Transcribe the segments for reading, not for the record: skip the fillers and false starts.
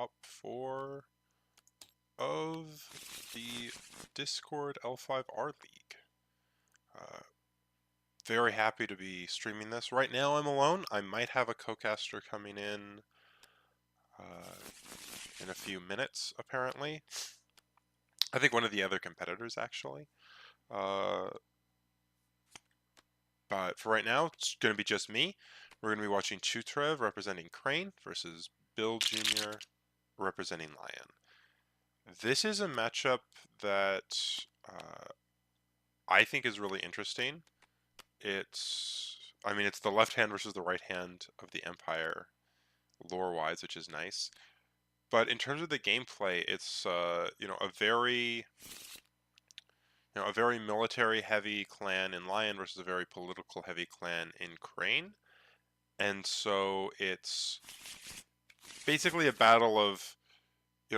top 4 of the Discord L5R League. Very happy to be streaming this. Right now I'm alone. I might have a co-caster coming in a few minutes, apparently. I think one of the other competitors, actually. But for right now, it's going to be just me. We're going to be watching Chutereve representing Crane versus bill.jr. representing Lion. This is a matchup that I think is really interesting. It's the left hand versus the right hand of the Empire, lore-wise, which is nice. But in terms of the gameplay, it's a very military-heavy clan in Lion versus a very political-heavy clan in Crane, and so it's basically a battle of,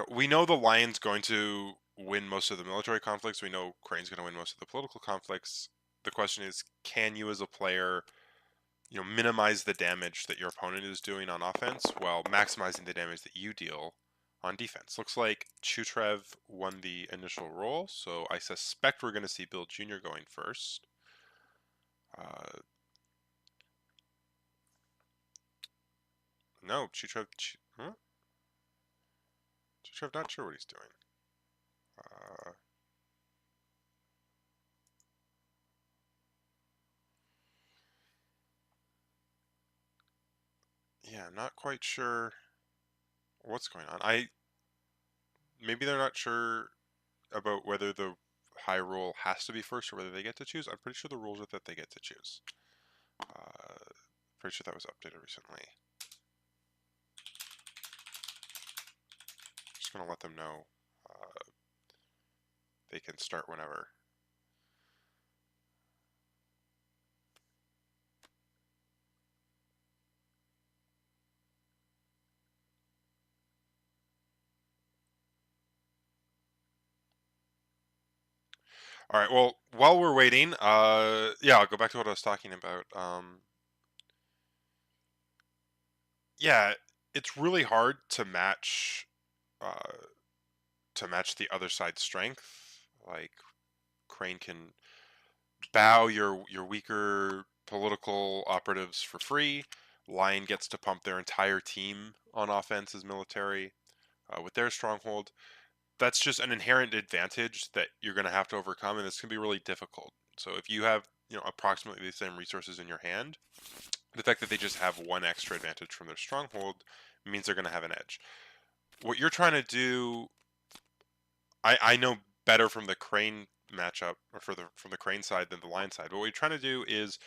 we know the Lion's going to win most of the military conflicts. We know Crane's going to win most of the political conflicts. The question is, can you as a player, minimize the damage that your opponent is doing on offense while maximizing the damage that you deal on defense? Looks like Chutereve won the initial roll, so I suspect we're going to see bill.jr. going first. No, Chutereve, Chutereve, not sure what he's doing. Yeah, not quite sure what's going on. Maybe they're not sure about whether the high roll has to be first or whether they get to choose. I'm pretty sure the rules are that they get to choose. Pretty sure that was updated recently. Just gonna let them know they can start whenever. All right, well, while we're waiting, yeah, I'll go back to what I was talking about. Yeah, it's really hard to match the other side's strength. Like, Crane can bow your weaker political operatives for free. Lion gets to pump their entire team on offense as military with their stronghold. That's just an inherent advantage that you're going to have to overcome, and it's going to be really difficult. So if you have approximately the same resources in your hand, the fact that they just have one extra advantage from their stronghold means they're going to have an edge. What you're trying to do, I know better from the Crane matchup, or from the Crane side than the Lion side. But what you're trying to do is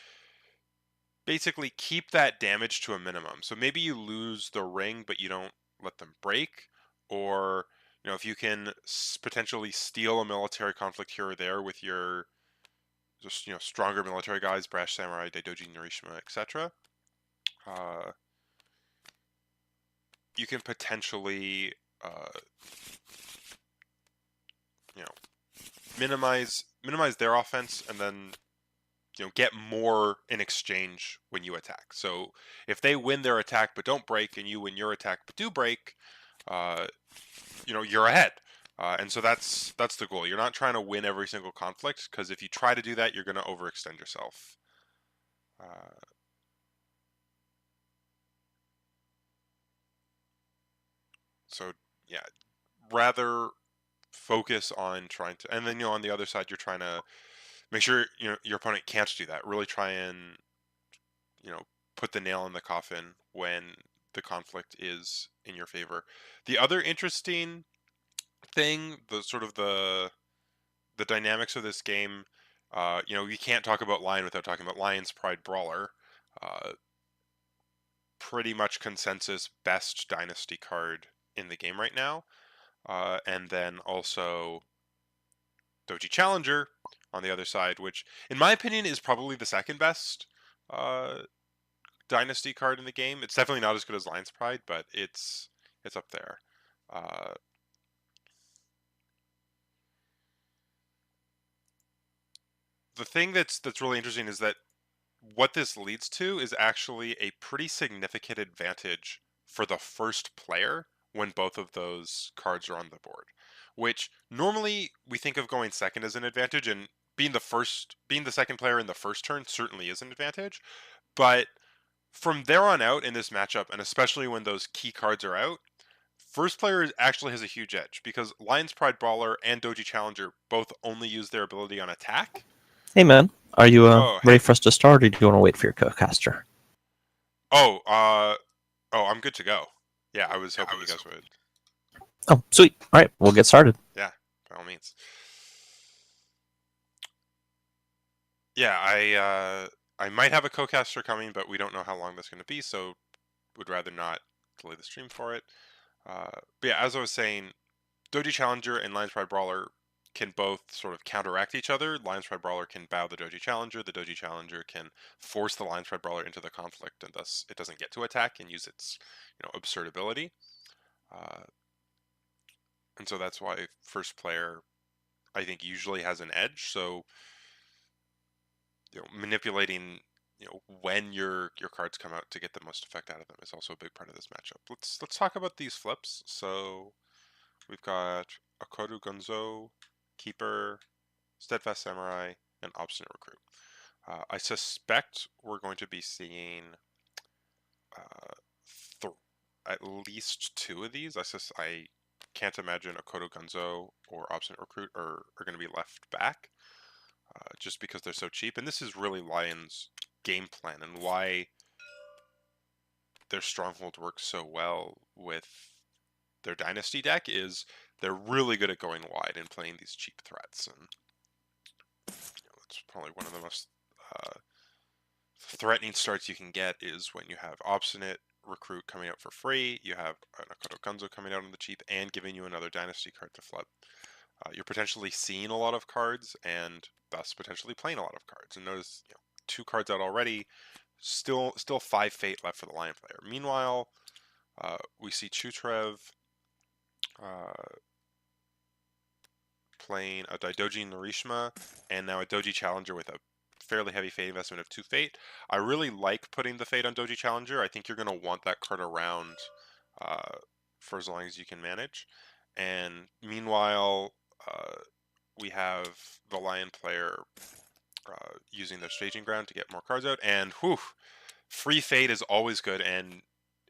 basically keep that damage to a minimum. So maybe you lose the ring, but you don't let them break, or if you can potentially steal a military conflict here or there with your just stronger military guys, Brash Samurai, Daidoji Narishima, etc. You can potentially minimize their offense, and then get more in exchange when you attack. So if they win their attack but don't break, and you win your attack but do break, you're ahead. And so that's the goal. You're not trying to win every single conflict, because if you try to do that, you're going to overextend yourself. So yeah, rather focus on trying to, and then on the other side, you're trying to make sure your opponent can't do that. Really try and put the nail in the coffin when the conflict is in your favor. The other interesting thing, the dynamics of this game, you can't talk about Lion without talking about Lion's Pride Brawler. Pretty much consensus best Dynasty card in the game right now. And then also Doji Challenger on the other side, which in my opinion is probably the second best Dynasty card in the game. It's definitely not as good as Lion's Pride, but it's up there. The thing that's really interesting is that what this leads to is actually a pretty significant advantage for the first player when both of those cards are on the board, which normally we think of going second as an advantage, and being the second player in the first turn certainly is an advantage. But from there on out in this matchup, and especially when those key cards are out, first player actually has a huge edge because Lion's Pride Brawler and Doji Challenger both only use their ability on attack. Hey man, are you Oh, ready hey. for us to start, or do you want to wait for your co-caster? I'm good to go. Yeah, I was hoping you guys would. Oh, sweet. All right, we'll get started. Yeah, by all means. Yeah, I might have a co-caster coming, but we don't know how long that's going to be, so would rather not delay the stream for it. But yeah, as I was saying, Doji Challenger and Lion's Pride Brawler can both sort of counteract each other. Lion's Pride Brawler can bow the Doji Challenger. The Doji Challenger can force the Lion's Pride Brawler into the conflict, and thus it doesn't get to attack and use its, absurd ability. And so that's why first player, I think, usually has an edge. So, manipulating, when your cards come out to get the most effect out of them is also a big part of this matchup. Let's talk about these flips. So we've got Akoru Gonzo, Keeper, Steadfast Samurai, and Obstinate Recruit. I suspect we're going to be seeing at least two of these. I can't imagine Akodo Gunzo or Obstinate Recruit are going to be left back just because they're so cheap. And this is really Lion's game plan and why their Stronghold works so well with their Dynasty deck is they're really good at going wide and playing these cheap threats. And that's probably one of the most threatening starts you can get is when you have Obstinate Recruit coming out for free, you have an Akodo Gunzo coming out on the cheap, and giving you another Dynasty card to flip. You're potentially seeing a lot of cards, and thus potentially playing a lot of cards. And notice, 2 cards out already. Still 5 fate left for the Lion player. Meanwhile, we see Chutereve playing a Daidoji Narishima, and now a Doji Challenger with a fairly heavy fate investment of 2 fate. I really like putting the fate on Doji Challenger. I think you're going to want that card around for as long as you can manage. And meanwhile, we have the Lion player using their staging ground to get more cards out. And free fate is always good, and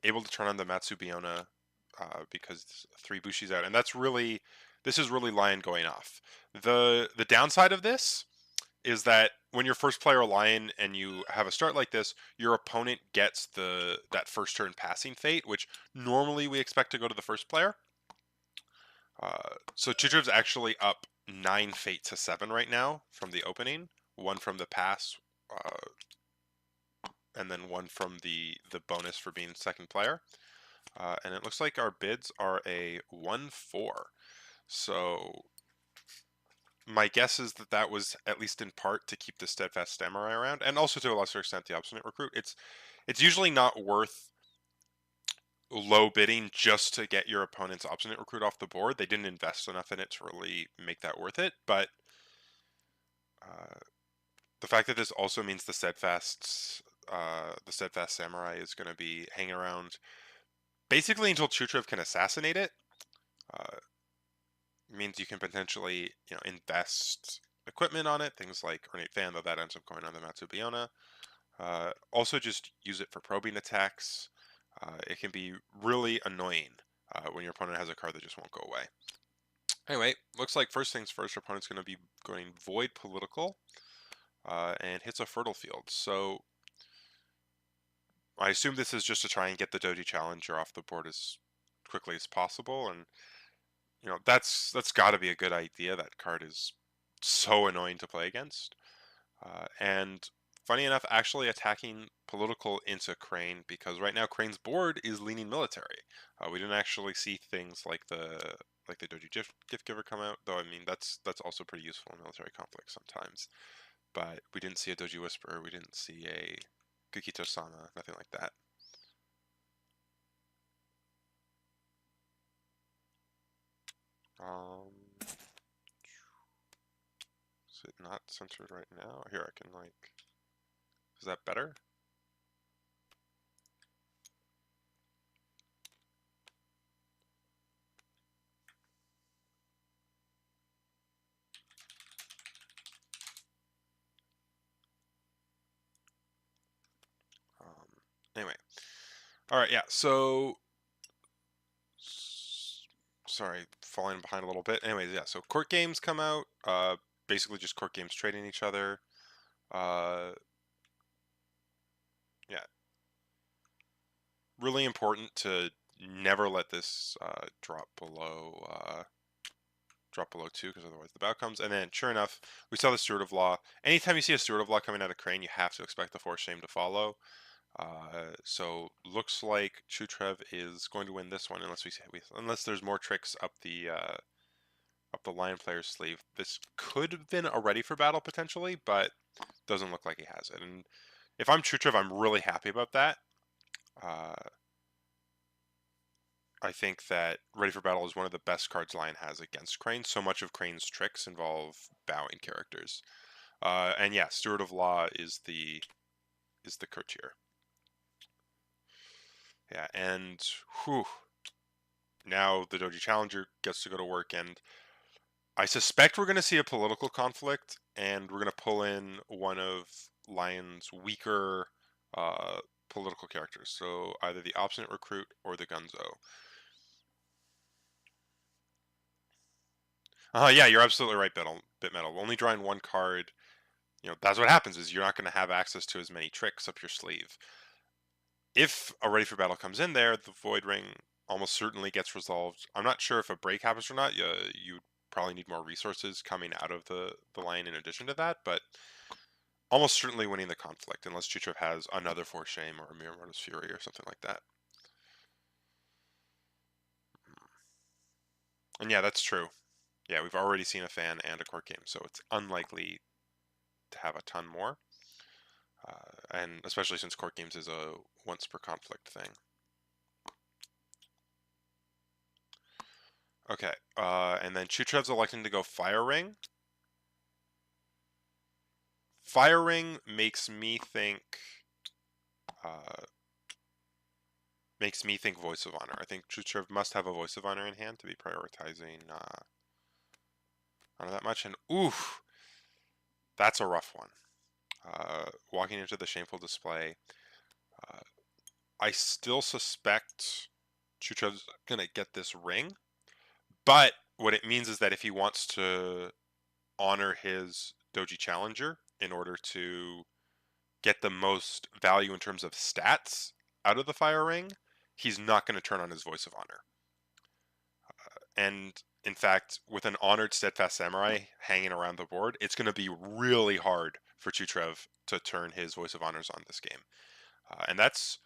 able to turn on the Matsubiona because 3 Bushi's out. And this is really Lion going off. The downside of this is that when you're first player Lion and you have a start like this, your opponent gets that first turn passing fate, which normally we expect to go to the first player. So Chutereve's actually up 9 fate to 7 right now from the opening, 1 from the pass, and then 1 from the bonus for being second player. And it looks like our bids are a 1-4. So my guess is that was at least in part to keep the Steadfast Samurai around, and also to a lesser extent the Obstinate Recruit. It's usually not worth low bidding just to get your opponent's Obstinate Recruit off the board. They didn't invest enough in it to really make that worth it, but the fact that this also means the Steadfast Samurai is going to be hanging around basically until Chutereve can assassinate it means you can potentially invest equipment on it, things like Ornate Fan, though that ends up going on the Matsubiona. Also just use it for probing attacks. It can be really annoying when your opponent has a card that just won't go away. Anyway, looks like first things first, our opponent's going to be going Void Political and hits a Fertile Field. So I assume this is just to try and get the Doji Challenger off the board as quickly as possible, and that's got to be a good idea. That card is so annoying to play against. And funny enough, actually attacking political into Crane, because right now Crane's board is leaning military. We didn't actually see things like the Doji Gift Giver come out, though. I mean, that's also pretty useful in military conflict sometimes. But we didn't see a Doji Whisperer. We didn't see a Kikito-sama. Nothing like that. Is it not censored right now? Here, I can is that better? All right, yeah. So, sorry, falling behind a little bit. Anyways, yeah. So court games come out. Basically just court games trading each other. Uh, yeah. Really important to never let this drop below 2, because otherwise the bout comes. And then, sure enough, we saw the Steward of Law. Anytime you see a Steward of Law coming out of Crane, you have to expect the Force Shame to follow. So looks like Chutereve is going to win this one, unless there's more tricks up the Lion player's sleeve. This could have been a ready for battle potentially, but doesn't look like he has it. And if I'm Chutereve, I'm really happy about that. Uh, I think that Ready for Battle is one of the best cards Lion has against Crane. So much of Crane's tricks involve bowing characters. And yeah, Steward of Law is the courtier. Yeah, and whew, now the Doji Challenger gets to go to work, and I suspect we're going to see a political conflict, and we're going to pull in one of Lion's weaker uh, political characters. So either the Obstinate Recruit or the Gunzo. Yeah, you're absolutely right, Bitmetal. Only drawing one card, that's what happens is you're not going to have access to as many tricks up your sleeve. If a Ready for Battle comes in there, the Void Ring almost certainly gets resolved. I'm not sure if a break happens or not. You probably need more resources coming out of the line in addition to that, but almost certainly winning the conflict, unless Chutereve has another Force Shame or a Miyamoto's Fury or something like that. And yeah, that's true. Yeah, we've already seen a fan and a court game, so it's unlikely to have a ton more. And especially since court games is a once per conflict thing. Okay, and then Chutereve's electing to go Fire Ring. Fire Ring makes me think Voice of Honor. I think Chutereve must have a Voice of Honor in hand to be prioritizing honor that much. And oof, that's a rough one. Walking into the Shameful Display, I still suspect Chutereve's gonna get this ring, but what it means is that if he wants to honor his Doji Challenger in order to get the most value in terms of stats out of the Fire Ring, he's not going to turn on his Voice of Honor. And in fact, with an honored Steadfast Samurai hanging around the board, it's going to be really hard for Chutereve to turn his Voice of Honors on this game. And that's,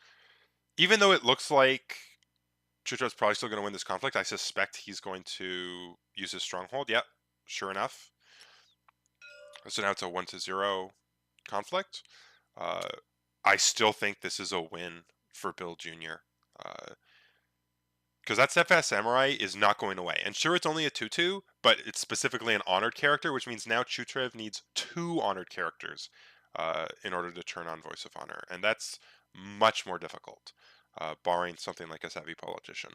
even though it looks like Chutereve's probably still going to win this conflict, I suspect he's going to use his Stronghold. Yep, sure enough. So now it's a 1-0 conflict. I still think this is a win for Bill Jr. Because that Steadfast Samurai is not going away. And sure, it's only a 2-2, but it's specifically an honored character, which means now Chutereve needs 2 honored characters in order to turn on Voice of Honor. And that's much more difficult, barring something like a Savvy Politician.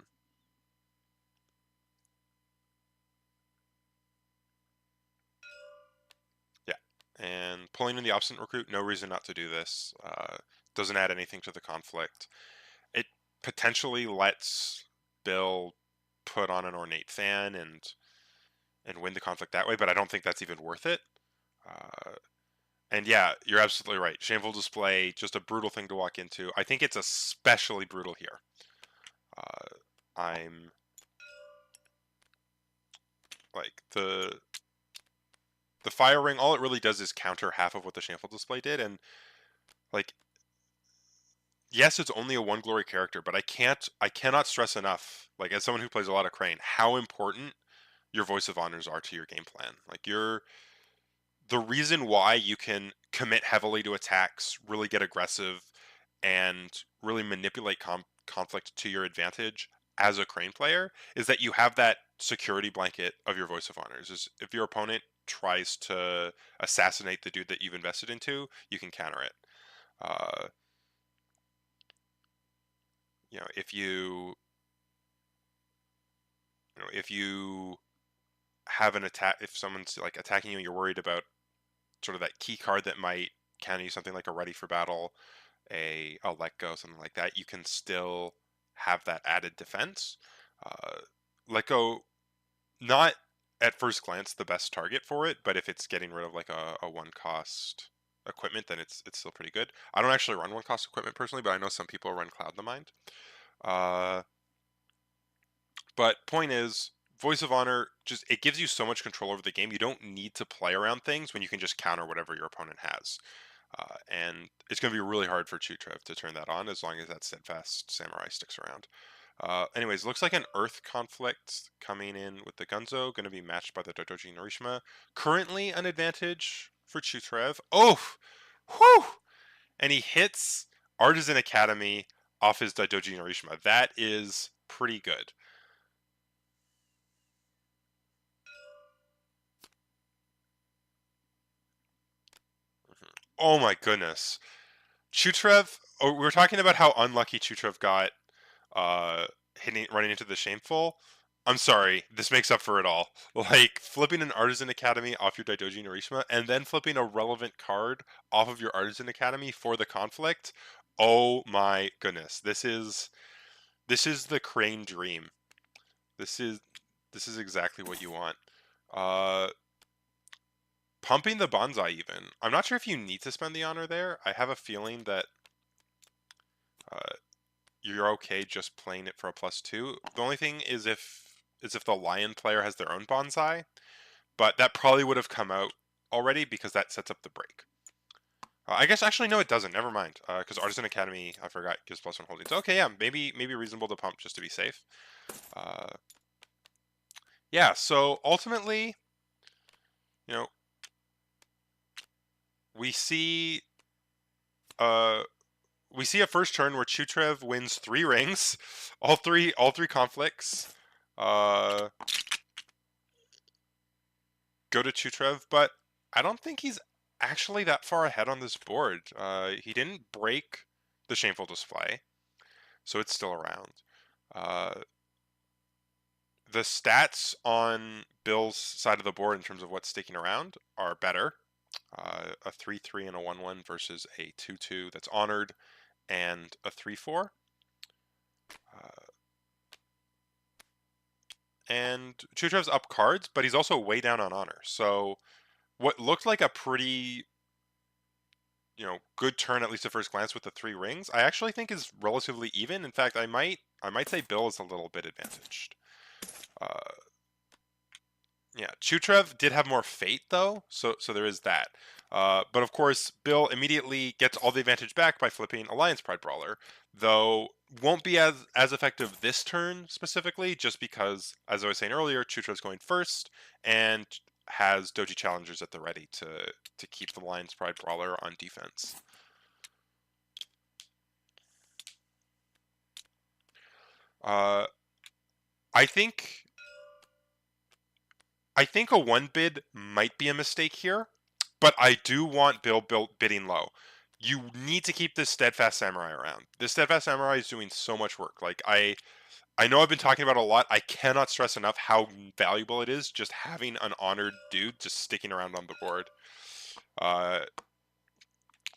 Yeah. And pulling in the Obstinate Recruit, no reason not to do this. Doesn't add anything to the conflict. It potentially lets Bill put on an Ornate Fan and win the conflict that way, but I don't think that's even worth it. And yeah, you're absolutely right. Shameful Display, just a brutal thing to walk into. I think it's especially brutal here. I'm like the Fire Ring. All it really does is counter half of what the Shameful Display did, and like, yes, it's only a 1 glory character, but I cannot stress enough, like as someone who plays a lot of Crane, how important your Voice of Honors are to your game plan. Like the reason why you can commit heavily to attacks, really get aggressive, and really manipulate conflict to your advantage as a Crane player is that you have that security blanket of your Voice of Honors. Is if your opponent tries to assassinate the dude that you've invested into, you can counter it. If you have an attack, if someone's like attacking you and you're worried about sort of that key card that might counter you, something like a Ready for Battle, a let go, something like that, you can still have that added defense. Let go, not at first glance the best target for it, but if it's getting rid of like a one cost equipment, then it's still pretty good. I don't actually run one cost equipment personally, but I know some people run Cloud in the Mind. But point is, Voice of Honor just it gives you so much control over the game. You don't need to play around things when you can just counter whatever your opponent has. And it's going to be really hard for Chutereve to turn that on as long as that Steadfast Samurai sticks around. Anyways, looks like an Earth conflict coming in with the Gunzo, going to be matched by the Dodoji Norishima. Currently an advantage for Chutereve. Oh, whew! And he hits Artisan Academy off his Dodoji Norishima. That is pretty good. Oh my goodness. Chutereve, we were talking about how unlucky Chutereve got uh running into the shameful. I'm sorry, this makes up for it all. Like flipping an Artisan Academy off your Daidoji Norishima and then flipping a relevant card off of your Artisan Academy for the conflict. Oh my goodness. This is the Crane dream. This is this is exactly what you want. Uh Pumping the Bonsai even. I'm not sure if you need to spend the honor there. I have a feeling that uh, you're okay just playing it for a +2. The only thing is if the Lion player has their own Bonsai, but that probably would have come out already because that sets up the break. I guess actually no, it doesn't. Never mind. Because Artisan Academy, I forgot, gives +1 holdings. Okay, yeah, maybe reasonable to pump just to be safe. Uh, yeah. So ultimately, you know, we see uh we see a first turn where Chutereve wins 3 rings, all three conflicts. Uh, go to Chutereve, but I don't think he's actually that far ahead on this board. He didn't break the Shameful Display, so it's still around. Uh, the stats on Bill's side of the board in terms of what's sticking around are better. A 3-3 and a 1-1 versus a 2-2 that's honored and a 3-4. And Chutereve's up cards, but he's also way down on honor. So what looked like a pretty good turn at least at first glance with the 3 rings, I actually think is relatively even. In fact, I might say Bill is a little bit advantaged. Yeah, Chutereve did have more fate though, so there is that. But of course, Bill immediately gets all the advantage back by flipping Alliance Pride Brawler, though won't be as effective this turn specifically, just because, as I was saying earlier, Chutereve's going first and has Doji challengers at the ready to keep the Alliance Pride Brawler on defense. I think a 1 bid might be a mistake here, but I do want Bill bidding low. You need to keep this Steadfast Samurai around. This Steadfast Samurai is doing so much work. Like I know I've been talking about it a lot. I cannot stress enough how valuable it is just having an honored dude just sticking around on the board.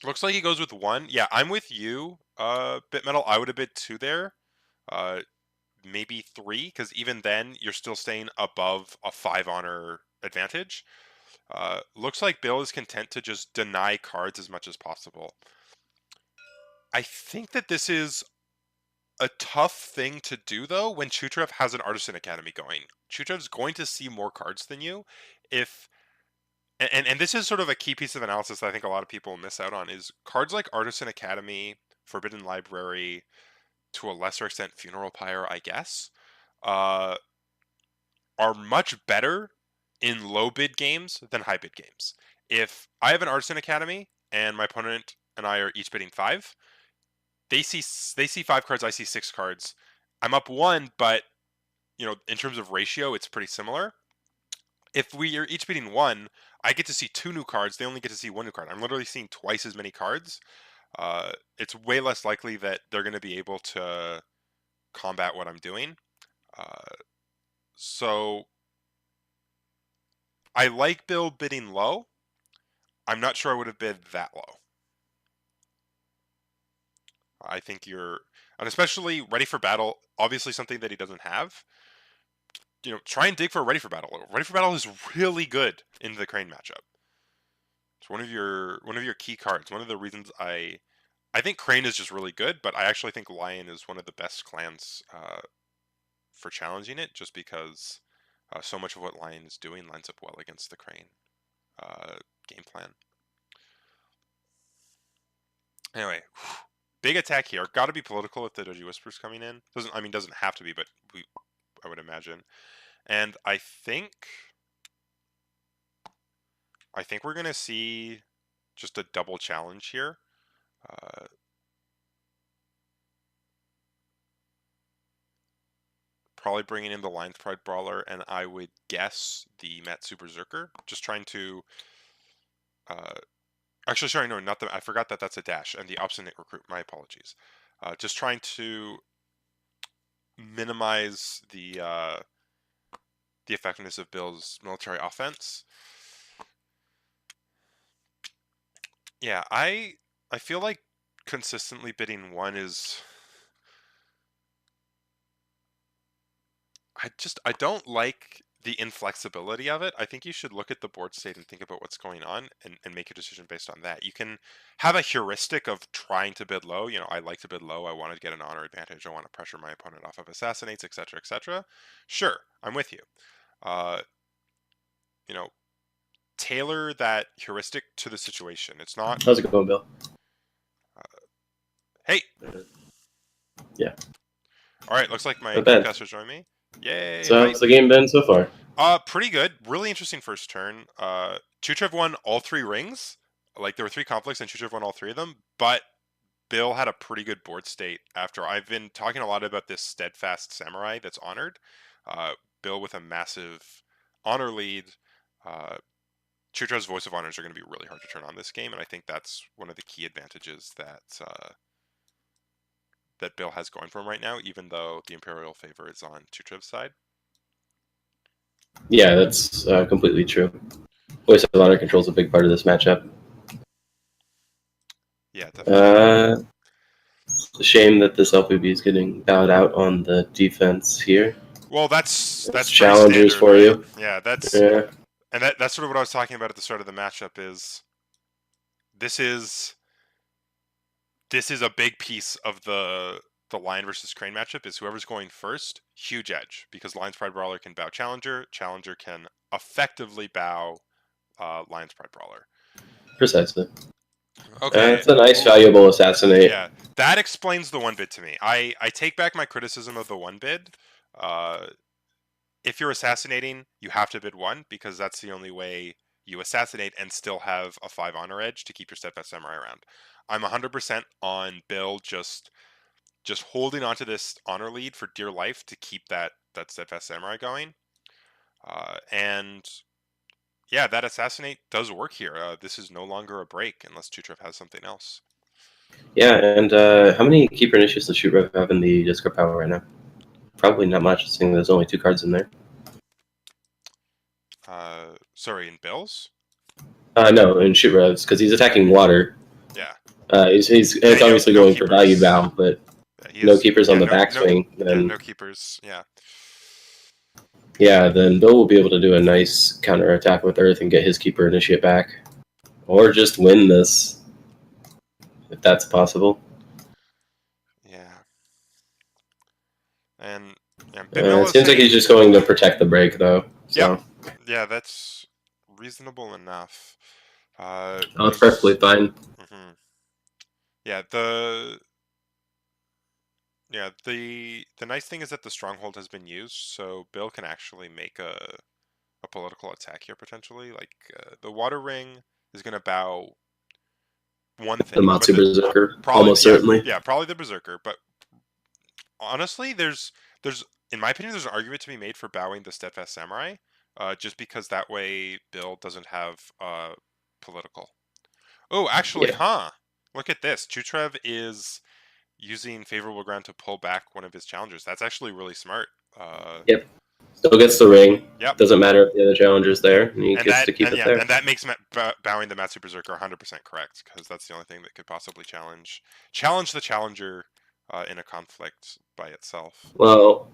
Looks like he goes with 1. Yeah, I'm with you, Bitmetal. I would have bid 2 there. Maybe 3, because even then you're still staying above a 5 honor advantage. Looks like Bill is content to just deny cards as much as possible. I think that this is a tough thing to do though when Chutereve has an Artisan Academy going. Chutereve's going to see more cards than you. If and this is sort of a key piece of analysis that I think a lot of people miss out on is cards like Artisan Academy, Forbidden Library, to a lesser extent Funeral Pyre, I guess, are much better in low bid games than high bid games. If I have an Artisan Academy and my opponent and I are each bidding 5, they see 5 cards, I see 6 cards. I'm up 1, but in terms of ratio, it's pretty similar. If we are each bidding 1, I get to see 2 new cards. They only get to see 1 new card. I'm literally seeing twice as many cards. It's way less likely that they're going to be able to combat what I'm doing. So I like Bill bidding low. I'm not sure I would have bid that low. I think and especially ready for battle, obviously something that he doesn't have. Try and dig for Ready for Battle. Ready for Battle is really good in the Crane matchup. It's one of your key cards. One of the reasons I think Crane is just really good, but I actually think Lion is one of the best clans for challenging it, just because so much of what Lion is doing lines up well against the Crane game plan. Anyway, big attack here. Got to be political if the Doji Whisper's coming in. Doesn't have to be, but I would imagine. And I think we're gonna see just a double challenge here. Probably bringing in the Lion's Pride Brawler, and I would guess the Matsu Berserker. Just trying to... actually, sorry, no, not the... I forgot that that's a dash, and the Obstinate Recruit. My apologies. Just trying to minimize the effectiveness of Bill's military offense. Yeah, I feel like consistently bidding 1 is... I don't like the inflexibility of it. I think you should look at the board state and think about what's going on and make a decision based on that. You can have a heuristic of trying to bid low. I like to bid low. I want to get an honor advantage. I want to pressure my opponent off of assassinates, etc., etc. Sure, I'm with you. Tailor that heuristic to the situation. It's not... How's it going, Bill? Hey! Yeah. All right, looks like my Not bad. caster joined me. Yay! So how's the game been so far? Pretty good. Really interesting first turn. Chutereve won all 3 rings. Like, there were 3 conflicts, and Chutereve won all 3 of them. But Bill had a pretty good board state after. I've been talking a lot about this steadfast samurai that's honored. Bill with a massive honor lead. Chutereve's Voice of Honors are going to be really hard to turn on this game, and I think that's one of the key advantages that Bill has going for him right now, even though the Imperial favor is on Chutereve's side. Yeah, that's completely true. Voice of Honor controls a big part of this matchup. Yeah, definitely. It's a shame that this LPB is getting bowed out on the defense here. Well, that's challengers for right? you. Yeah, that's sort of what I was talking about at the start of the matchup. Is this is a big piece of the Lion versus Crane matchup. Is whoever's going first, huge edge, because Lion's Pride Brawler can bow Challenger. Challenger can effectively bow Lion's Pride Brawler. Precisely. Okay. It's a nice, valuable assassinate. Yeah, that explains the 1 bid to me. I take back my criticism of the 1 bid. If you're assassinating, you have to bid 1, because that's the only way you assassinate and still have a 5 honor edge to keep your Steadfast Samurai around. I'm 100% on Bill just holding onto this honor lead for dear life to keep that Steadfast Samurai going. And yeah, that assassinate does work here. This is no longer a break unless Chutereve has something else. Yeah, and how many keeper initiates does Chutereve have in the discard power right now? Probably not much, seeing there's only 2 cards in there. Sorry, in Bill's? No, in Chutereve's, because he's attacking water. Yeah. He's obviously going for value bow, but no keepers on the backswing. No keepers, yeah. Yeah, then Bill will be able to do a nice counter attack with Earth and get his keeper initiate back. Or just win this, if that's possible. Yeah. And it seems like he's just going to protect the break, though. So. Yeah, that's reasonable enough. It's perfectly fine. Mm-hmm. Yeah, the nice thing is that the stronghold has been used, so Bill can actually make a political attack here potentially. Like the water ring is going to bow one thing. The Matsu Berserker, almost certainly. Yeah, probably the Berserker. But honestly, there's in my opinion, there's an argument to be made for bowing the Steadfast Samurai, just because that way Bill doesn't have political. Oh, actually, look at this. Chutereve is using favorable ground to pull back one of his challengers. That's actually really smart. Yep. Still gets the ring. Yep. Doesn't matter if the other challenger's there. And he And gets that, to keep and it yeah, there. and that makes bowing the Matsu Berserker 100% correct, because that's the only thing that could possibly challenge the challenger in a conflict by itself. Well,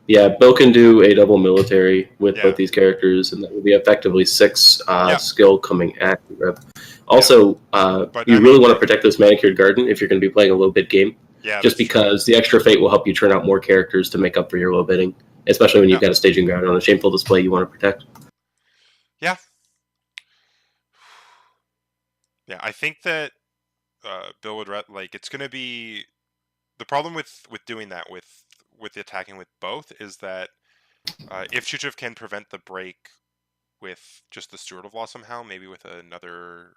yeah, Bill can do a double military with Yeah. both these characters, and that would be effectively 6 Yeah. skill coming at you. Also, But, you I really mean, want to protect this manicured garden if you're going to be playing a low bid game. Yeah, Just that's true. because the extra fate will help you turn out more characters to make up for your low bidding, especially when you've got a staging ground on a shameful display you want to protect. Yeah. Yeah, I think that Bill would like it's going to be the problem with doing that with the attacking with both is that if Chutereve can prevent the break with just the Steward of Law somehow, maybe with another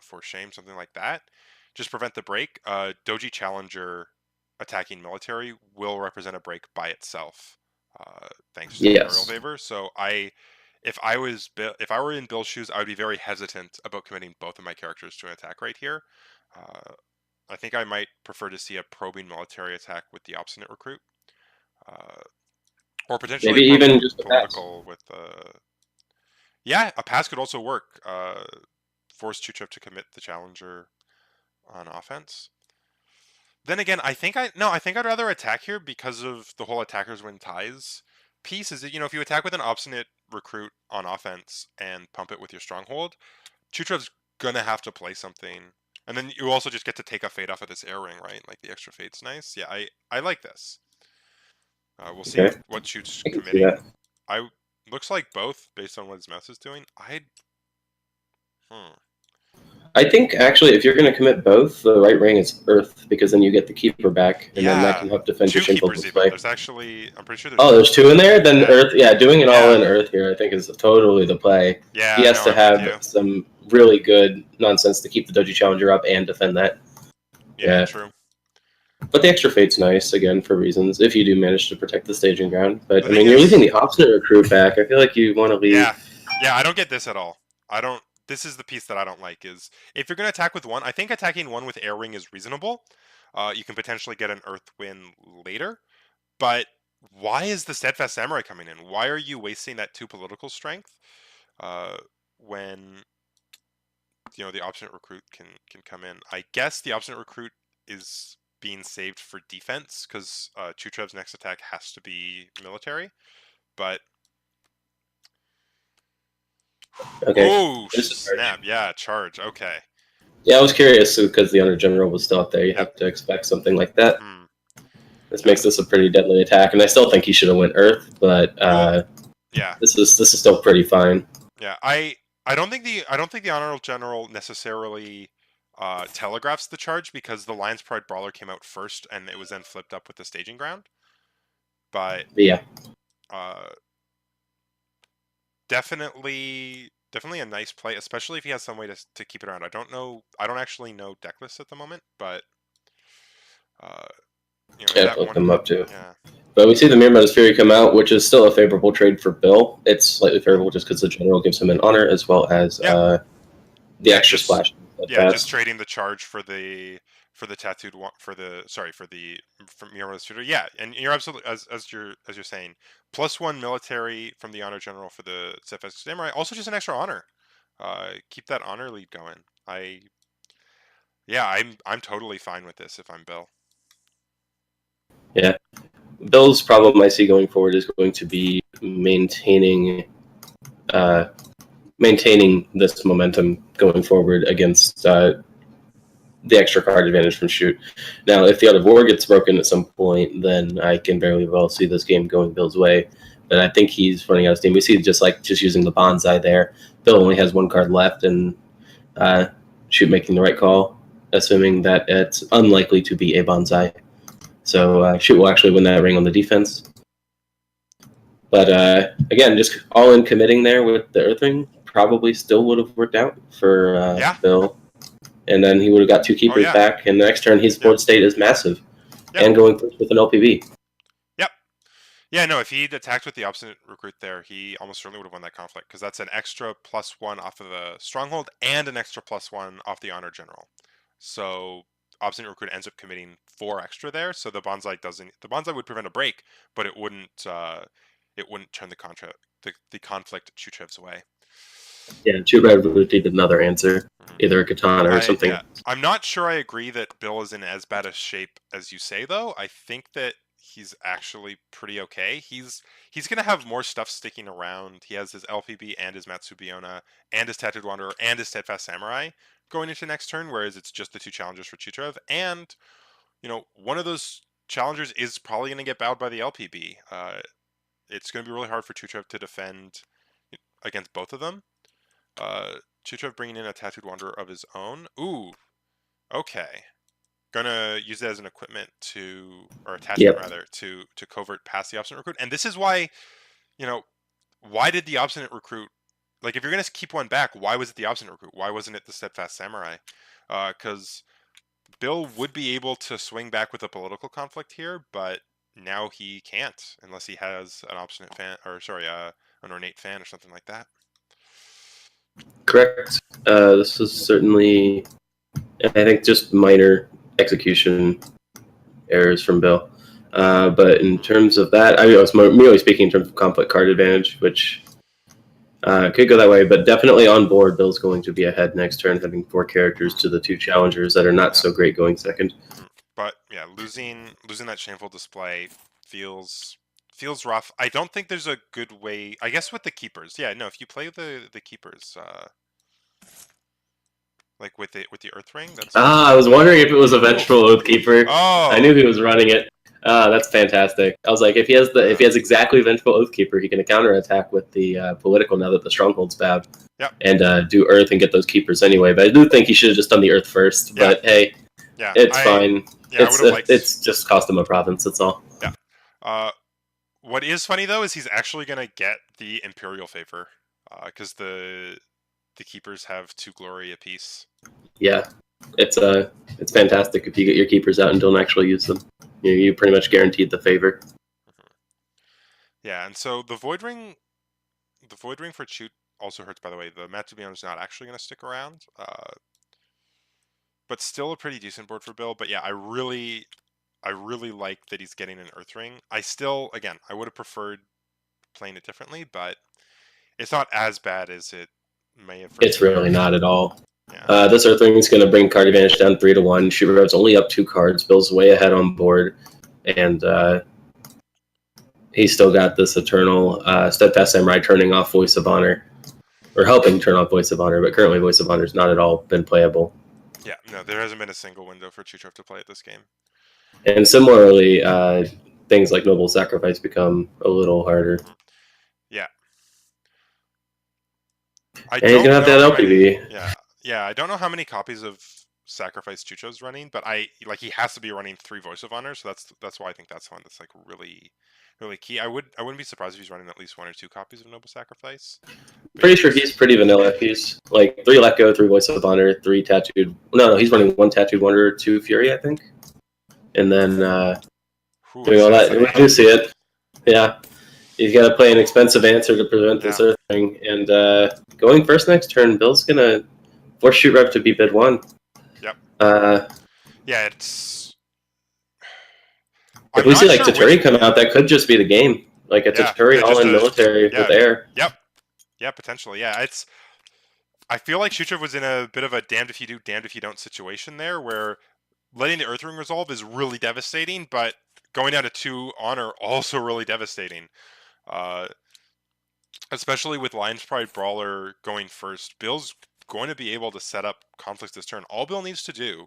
for shame, something like that, just prevent the break. Doji Challenger attacking military will represent a break by itself, thanks to Imperial favor. So if I were in Bill's shoes, I would be very hesitant about committing both of my characters to an attack right here. I think I might prefer to see a probing military attack with the Obstinate Recruit, or potentially maybe even just a political with. Yeah, a pass could also work. Force Chutereve to commit the challenger on offense. Then again, I think I'd rather attack here because of the whole attackers win ties piece. Is that if you attack with an Obstinate Recruit on offense and pump it with your stronghold, Chutereve's gonna have to play something, and then you also just get to take a fate off of this air ring, right? Like the extra fate's nice. Yeah, I like this. We'll see what shoots committing. Looks like both based on what his mouse is doing. I think actually, if you're going to commit both, the right ring is Earth because then you get the keeper back, and then that can help defend your shameful display. There's actually, I'm pretty sure. There's 2 in there. Then Earth, doing it all in Earth here, I think is totally the play. Yeah, he has to have some really good nonsense to keep the Doji Challenger up and defend that. Yeah, true. But the extra fate's nice again for reasons if you do manage to protect the staging ground. But I mean, you're leaving the Obstinate Recruit back. I feel like you want to leave. Yeah, I don't get this at all. This is the piece that I don't like, is if you're going to attack with one, I think attacking one with Air Ring is reasonable. You can potentially get an Earth win later. But why is the Steadfast Samurai coming in? Why are you wasting that 2 political strength when the Obstinate Recruit can come in? I guess the Obstinate Recruit is being saved for defense because Chutereve's next attack has to be military. But okay. Oh, snap. Yeah, charge. Okay. Yeah, I was curious because the Honor General was still up there. You have to expect something like that. This makes this a pretty deadly attack, and I still think he should have went Earth, but this is still pretty fine. Yeah, I don't think the Honor General necessarily telegraphs the charge because the Lion's Pride Brawler came out first, and it was then flipped up with the staging ground. But yeah. Definitely a nice play, especially if he has some way to keep it around. I don't actually know deck lists at the moment, but look them up too. Yeah. But we see the Mirama's Fury come out, which is still a favorable trade for Bill. It's slightly favorable just because the general gives him an honor as well as the extra splash. Just trading the charge for the tattooed one for Mirama's Fury. Yeah, and you're absolutely as you're saying, +1 military from the Honor General for the Steadfast Samurai. Also, just an extra honor. Keep that honor lead going. I'm totally fine with this if I'm Bill. Yeah. Bill's problem I see going forward is going to be maintaining this momentum going forward against the extra card advantage from shoot. Now, if the Art of War gets broken at some point, then I can very well see this game going Bill's way. But I think he's running out of steam. We see just using the bonsai there. Bill only has 1 card left, and shoot making the right call, assuming that it's unlikely to be a bonsai. So shoot will actually win that ring on the defense. But again, just all in committing there with the Earth Ring probably still would have worked out for Bill. And then he would have got 2 keepers back, and the next turn his board state is massive. And going first with an LPV. Yep. Yeah, no, if he'd attacked with the Obstinate Recruit there, he almost certainly would have won that conflict, because that's an extra +1 off of the Stronghold and an extra +1 off the Honor General. So Obstinate Recruit ends up committing 4 extra there, so the bonsai would prevent a break, but it wouldn't it wouldn't turn the conflict Chutereve's way. Yeah, Chutereve would need another answer, either a katana or something. Yeah, I'm not sure I agree that Bill is in as bad a shape as you say, though. I think that he's actually pretty okay. He's gonna have more stuff sticking around. He has his LPB and his Matsubiona and his Tattooed Wanderer and his Steadfast Samurai going into next turn, whereas it's just the 2 challengers for Chutereve. And one of those challengers is probably gonna get bowed by the LPB. It's gonna be really hard for Chutereve to defend against both of them. Chutereve bringing in a Tattooed Wanderer of his own. Ooh, okay. Gonna use it as an equipment or attachment rather, to covert past the obstinate recruit. And this is why, why did the obstinate recruit, like if you're gonna keep one back, why was it the obstinate recruit? Why wasn't it the Steadfast Samurai? Because Bill would be able to swing back with a political conflict here, but now he can't unless he has an obstinate fan, or sorry, an ornate fan or something like that. Correct. This is certainly, I think, just minor execution errors from Bill. But in terms of that, I was merely speaking in terms of conflict card advantage, which could go that way. But definitely on board, Bill's going to be ahead next turn, having 4 characters to the 2 challengers that are not so great going second. But yeah, losing that shameful display feels rough. I don't think there's a good way. I guess with the keepers, yeah, no. If you play the keepers, like with the Earth Ring, that's. I was wondering if it was a Vengeful Oathkeeper. Oh, I knew he was running it. That's fantastic. I was like, if he has exactly Vengeful Oathkeeper, he can counterattack with the political now that the stronghold's bad. Yep. And do Earth and get those keepers anyway. But I do think he should have just done the Earth first. Yeah. But hey, it's fine. Yeah, it's just cost him a province. That's all. Yeah. What is funny though is he's actually gonna get the Imperial favor, because the keepers have 2 glory apiece. Yeah, it's fantastic if you get your keepers out and don't actually use them. You pretty much guaranteed the favor. Yeah, and so the Void Ring for Chute also hurts. By the way, the Matsubion is not actually going to stick around, but still a pretty decent board for Bill. But yeah, I really like that he's getting an Earth Ring. I still, again, I would have preferred playing it differently, but it's not as bad as it may have. It's really not at all. Yeah. This Earth Ring is going to bring card advantage down 3-1. Chutereve's only up 2 cards. Bill's way ahead on board, and he's still got this Eternal Steadfast Samurai turning off Voice of Honor, or helping turn off Voice of Honor, but currently Voice of Honor's not at all been playable. Yeah, no, there hasn't been a single window for Chutereve to play at this game. And similarly, things like Noble Sacrifice become a little harder. Yeah. And he's going to have that LPV. Yeah, I don't know how many copies of Sacrifice Chucho's running, but he has to be running 3 Voice of Honor, so that's why I think that's one that's like really, really key. I wouldn't be surprised if he's running at least 1 or 2 copies of Noble Sacrifice. Pretty sure he's pretty vanilla. He's like 3 Let Go, 3 Voice of Honor, 3 Tattooed. No, he's running 1 Tattooed Wanderer, 2 Fury, I think. And then doing all that. We do see it. Yeah. He's got to play an expensive answer to prevent this Earth Ring. And going first next turn, Bill's going to force Chutereve to be bid 1. Yep. Yeah, it's... If we see like Chutereve come out, that could just be the game. Like a Chutereve all-in military with air. Yep. Yeah, potentially. Yeah, it's... I feel like Chutereve was in a bit of a damned if you do, damned if you don't situation there, where letting the Earth Ring resolve is really devastating, but going down to 2 honor also really devastating. Especially with Lion's Pride Brawler going first, Bill's going to be able to set up conflicts this turn. All Bill needs to do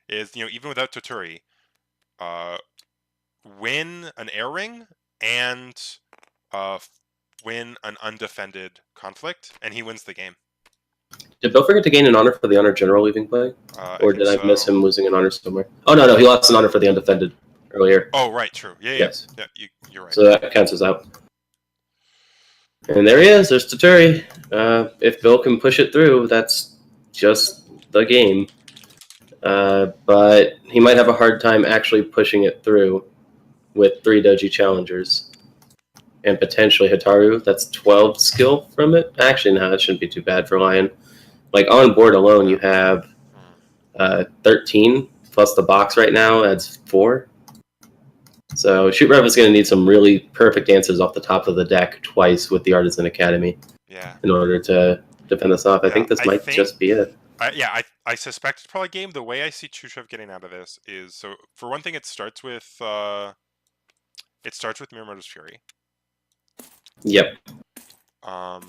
is, even without Chutereve, win an air ring and win an undefended conflict, and he wins the game. Did Bill forget to gain an honor for the honor general leaving play? Or did I miss him losing an honor somewhere? Oh, no, he lost an honor for the undefended earlier. Oh, right, true. Yeah, yes. Yeah, you're right. So that cancels out. And there he is. There's Chutereve. If Bill can push it through, that's just the game. But he might have a hard time actually pushing it through with 3 Doji challengers. And potentially Hitaru. That's 12 skill from it. Actually, no, that shouldn't be too bad for Lion. Like, on board alone, you have 13, plus the box right now adds 4. So Chutereve is going to need some really perfect answers off the top of the deck twice with the Artisan Academy Yeah. in order to defend this off. I Yeah, think this might just be it. I suspect it's probably game. The way I see Chutereve getting out of this is, so for one thing, it starts with Miyamoto's Fury. Yep. I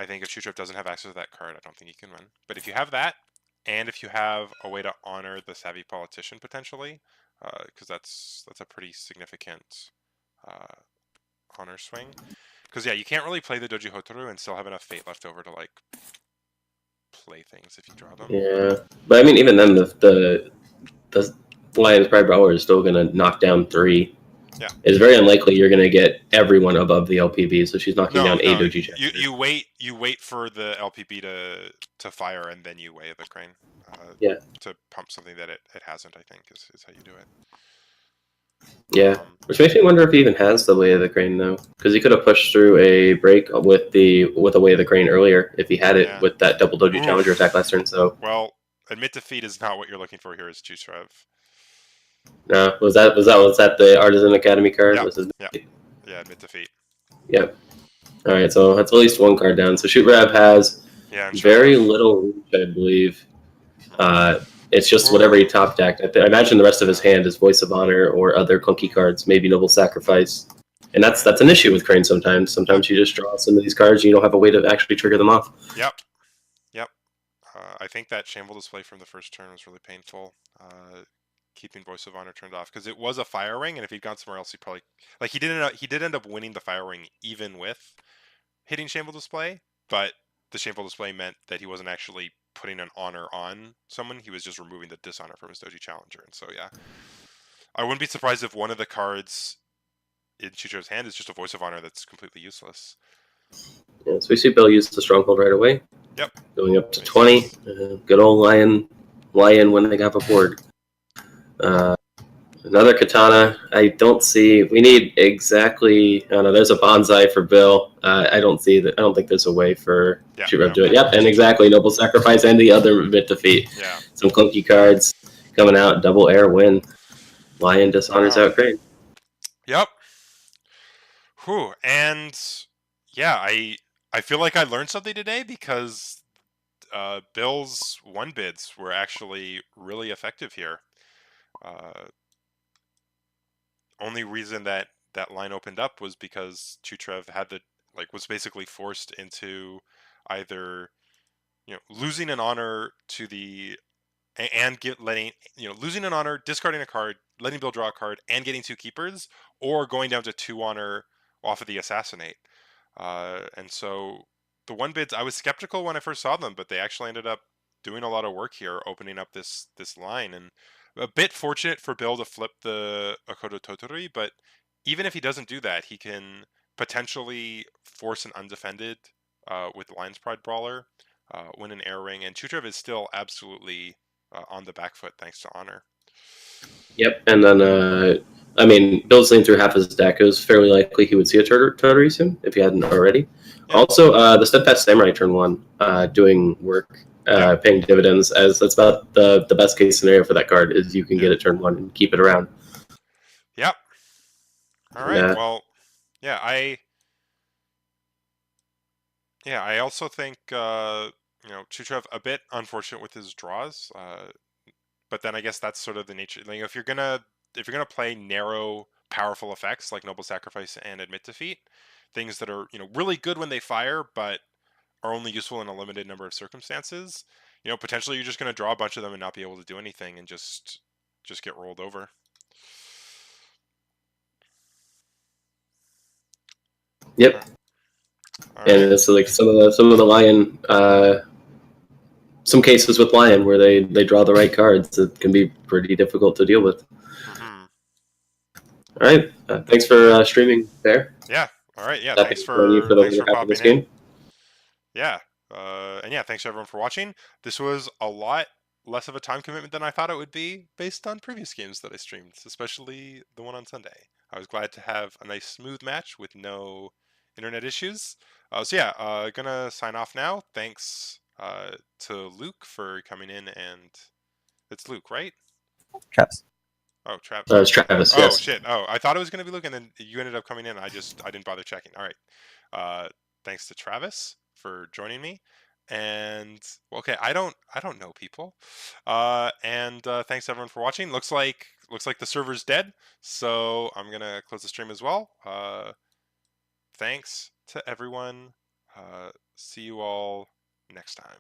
think if Chutereve doesn't have access to that card, I don't think he can win. But if you have that, and if you have a way to honor the Savvy Politician potentially, because that's a pretty significant honor swing. Because yeah, you can't really play the Doji Hotaru and still have enough fate left over to like play things if you draw them. Yeah, but I mean, even then, the Lion's Pride Brawler is still going to knock down 3. Yeah. It's very unlikely you're going to get everyone above the LPB, so she's knocking down a Doji Challenger. You wait for the LPB to fire, and then you weigh the Crane. To pump something that it hasn't, I think, is how you do it. Yeah, which makes me wonder if he even has the Way of the Crane, though, because he could have pushed through a break with a Way of the Crane earlier if he had it with that double Doji Challenger attack last turn. So admit defeat is not what you're looking for here. Is Chutereve. No, was that the Artisan Academy card? Yeah, admit defeat. Yep. All right, so that's at least one card down. So Chutereve has very little reach, I believe. It's just whatever he top decked. I imagine the rest of his hand is Voice of Honor or other clunky cards, maybe Noble Sacrifice. And that's an issue with Crane sometimes. Sometimes you just draw some of these cards and you don't have a way to actually trigger them off. Yep. I think that Shamble display from the first turn was really painful. Keeping Voice of Honor turned off because it was a Fire Ring, and if he'd gone somewhere else, he probably he did end up winning the Fire Ring even with hitting Shamble display. But the Shameful display meant that he wasn't actually putting an honor on someone. He was just removing the dishonor from his Doji Challenger. And so, yeah. I wouldn't be surprised if one of the cards in Chutereve's hand is just a Voice of Honor that's completely useless. Yeah, so we see Bill use the Stronghold right away. Yep. Going up to 20. Good old Lion when they got a board. Another Katana. I don't see. We need exactly. I don't know. There's a Bonsai for Bill. I don't see that. I don't think there's a way for Chutereve to do it. Yep, and exactly. Noble Sacrifice and the other bit defeat. Yeah. Some clunky cards coming out. Double air win. Lion dishonors out Crane. Yep. Whew. And yeah, I feel like I learned something today because Bill's one bids were actually really effective here. Only reason that line opened up was because Chutereve had was basically forced into either losing an honor to the losing an honor, discarding a card, letting Bill draw a card, and getting 2 keepers, or going down to 2 honor off of the assassinate. And so the one bids, I was skeptical when I first saw them, but they actually ended up doing a lot of work here, opening up this line, and a bit fortunate for Bill to flip the Akodo Totori, but even if he doesn't do that, he can potentially force an undefended with Lion's Pride Brawler, win an air ring, and Chutereve is still absolutely on the back foot thanks to honor. Yep, and then Bill's leaned through half his deck. It was fairly likely he would see a Totori soon if he hadn't already. Yeah. Also, the Steadfast Samurai turn 1 doing work. Paying dividends, as that's about the best case scenario for that card is you can get it turn 1 and keep it around. Yep. All right. Well, yeah, I also think Chutereve a bit unfortunate with his draws, but then I guess that's sort of the nature. If you're gonna play narrow, powerful effects like Noble Sacrifice and Admit Defeat, things that are really good when they fire, but are only useful in a limited number of circumstances, potentially you're just going to draw a bunch of them and not be able to do anything and just get rolled over. Yep. Right. And it's like some of the Lion, some cases with Lion where they draw the right cards, it can be pretty difficult to deal with. Mm-hmm. All right. Thanks for streaming there. Yeah. All right. Yeah. Thanks for popping in. Yeah. And yeah, thanks everyone for watching. This was a lot less of a time commitment than I thought it would be based on previous games that I streamed, especially the one on Sunday. I was glad to have a nice smooth match with no internet issues. So yeah, gonna sign off now. Thanks to Luke for coming in, and it's Luke, right? Yes. Oh, Travis. It's Travis. Oh Yes. shit. Oh, I thought it was gonna be Luke, and then you ended up coming in. I didn't bother checking. All right. Thanks to Travis for joining me. And well, okay, I don't know people. And thanks everyone for watching. Looks like the server's dead, so I'm gonna close the stream as well. Thanks to everyone. See you all next time.